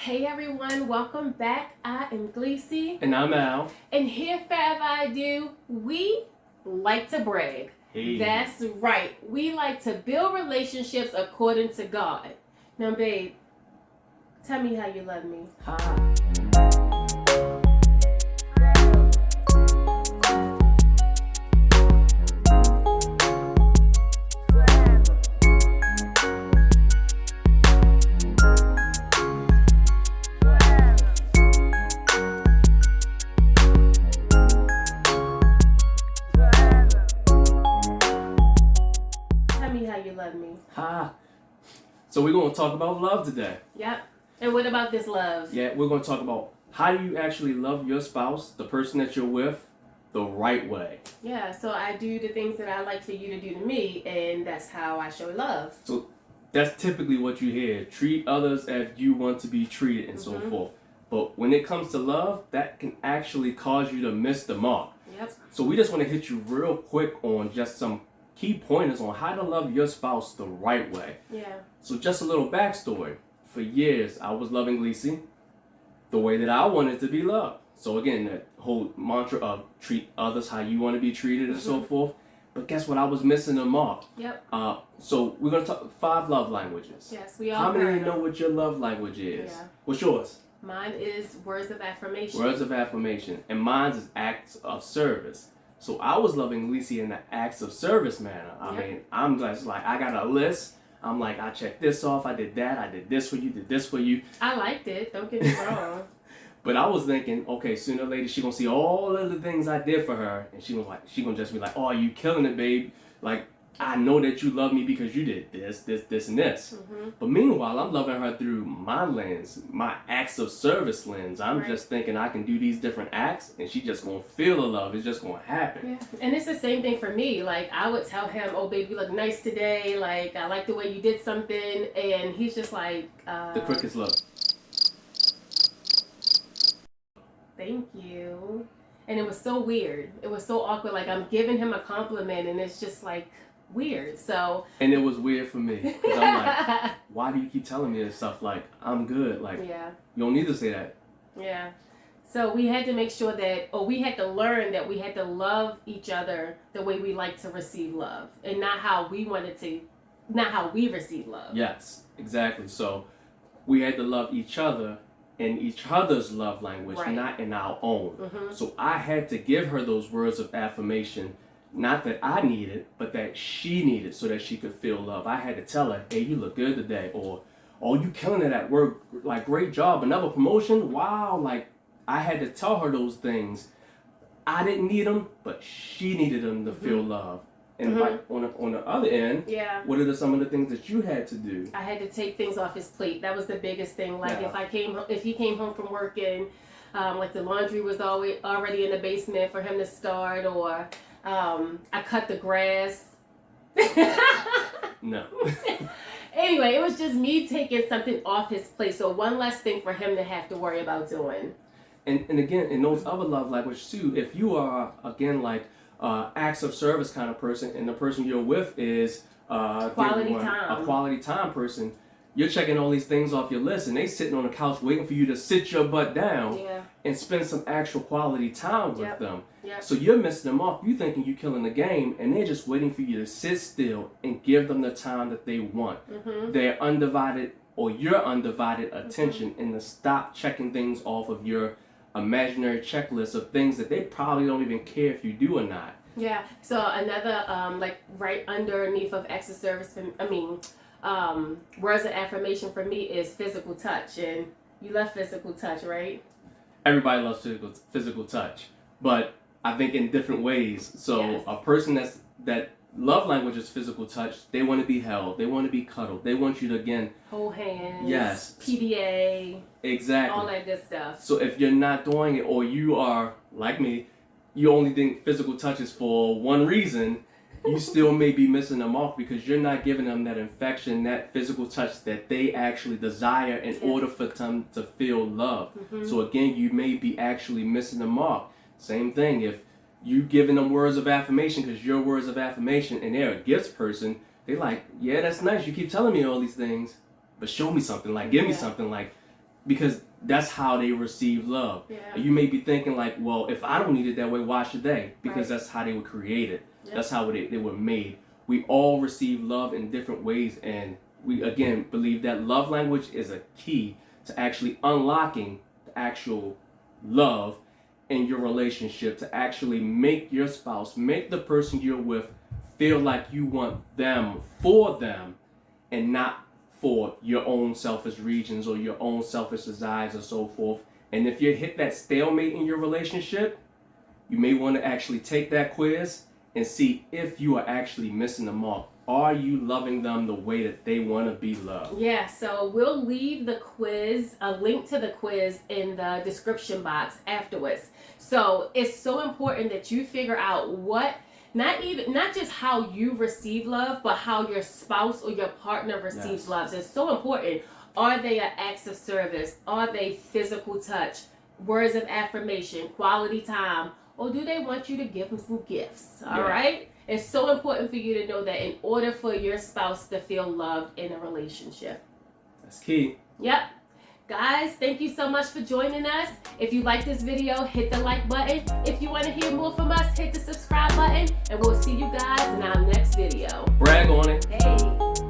Hey everyone, welcome back. I am Gleesy. And I'm Al. And here, Fab I Do, we like to brag. Hey. That's right. We like to build relationships according to God. Now, babe, tell me how you love me. You love me. So we're going to talk about love today. Yep. And what about this love? Yeah, we're going to talk about how do you actually love your spouse, the person that you're with, the right way. Yeah, so I do the things that I like for you to do to me, and that's how I show love. So that's typically what you hear. Treat others as you want to be treated and so forth. But when it comes to love, that can actually cause you to miss the mark. Yep. So we just want to hit you real quick on just some key pointers on how to love your spouse the right way. Yeah. So just a little backstory. For years, I was loving Gleesy the way that I wanted to be loved. So again, that whole mantra of treat others how you want to be treated and so forth. But guess what? I was missing the mark. Yep. So we're going to talk 5 love languages. Yes, we all How many of you heard. know what your love language is? Yeah. What's yours? Mine is words of affirmation. Words of affirmation. And mine is acts of service. So I was loving Gleesy in the acts of service manner. I mean, I'm just like, I got a list. I'm like, I checked this off. I did that. I did this for you. Did this for you. I liked it. Don't get me wrong. But I was thinking, okay, sooner or later she gonna see all of the things I did for her, and she gonna just be like, oh, you killing it, babe. Like, I know that you love me because you did this, and this. But meanwhile, I'm loving her through my lens, my acts of service lens. I'm just thinking I can do these different acts, and she just gonna feel the love. It's just gonna happen. Yeah, and it's the same thing for me. Like, I would tell him, oh, babe, you look nice today. Like, I like the way you did something. And he's just like... the quickest look. Thank you. And it was so weird. It was so awkward. Like, I'm giving him a compliment, and it's just like... weird. So and it was weird for me because I'm like, why do you keep telling me this stuff? Like, I'm good. Like, you don't need to say that. Yeah. So we had to make sure that, or we had to learn that we had to love each other the way we like to receive love, and not how we wanted to, not how we receive love. Yes, exactly. So we had to love each other in each other's love language, not in our own. So I had to give her those words of affirmation. Not that I needed, but that she needed so that she could feel love. I had to tell her, hey, you look good today. Or, oh, you killing it at work. Like, great job. Another promotion. Wow. Like, I had to tell her those things. I didn't need them, but she needed them to feel love. And like on the other end, what are some of the things that you had to do? I had to take things off his plate. That was the biggest thing. Like, if he came home from work and like the laundry was already in the basement for him to start, or I cut the grass. No. Anyway, it was just me taking something off his plate. So one less thing for him to have to worry about doing. And again, in those other love languages too, if you are, again, like acts of service kind of person, and the person you're with is a quality time person, you're checking all these things off your list, and they sitting on the couch waiting for you to sit your butt down and spend some actual quality time with them. So you're missing them off. You thinking you killing the game, and they're just waiting for you to sit still and give them the time that they want. Their undivided or your undivided attention, and to stop checking things off of your imaginary checklist of things that they probably don't even care if you do or not. Yeah. So another like right underneath of acts of service, words of affirmation for me is physical touch. And you love physical touch, right? Everybody loves physical touch, but I think in different ways. So a person that love language is physical touch. They want to be held. They want to be cuddled. They want you to, again, hold hands. Yes. PDA. Exactly. All that good stuff. So if you're not doing it, or you are like me, you only think physical touch is for one reason, you still may be missing them off because you're not giving them that affection, that physical touch that they actually desire in order for them to feel love. So again, you may be actually missing them off. Same thing, if you giving them words of affirmation because your words of affirmation and they're a gifts person, they like, yeah, that's nice. You keep telling me all these things, but show me something. Like, give me something. Like, because that's how they receive love. Yeah. You may be thinking like, well, if I don't need it that way, why should they? Because right. that's how they were created. Yep. That's how they were made. We all receive love in different ways, and we again believe that love language is a key to actually unlocking the actual love in your relationship, to actually make your spouse, make the person you're with feel like you want them for them and not for your own selfish regions or your own selfish desires and so forth. And if you hit that stalemate in your relationship, you may want to actually take that quiz and see if you are actually missing the mark. Are you loving them the way that they want to be loved? Yeah, so we'll leave the quiz, a link to the quiz in the description box afterwards. So it's so important that you figure out what, not just how you receive love, but how your spouse or your partner receives love. It's so important. Are they an acts of service? Are they physical touch, words of affirmation, quality time, or do they want you to give them some gifts? All right? It's so important for you to know that in order for your spouse to feel loved in a relationship. That's key. Yep. Guys, thank you so much for joining us. If you like this video, hit the like button. If you want to hear more from us, hit the subscribe button. And we'll see you guys in our next video. Brag on it. Hey.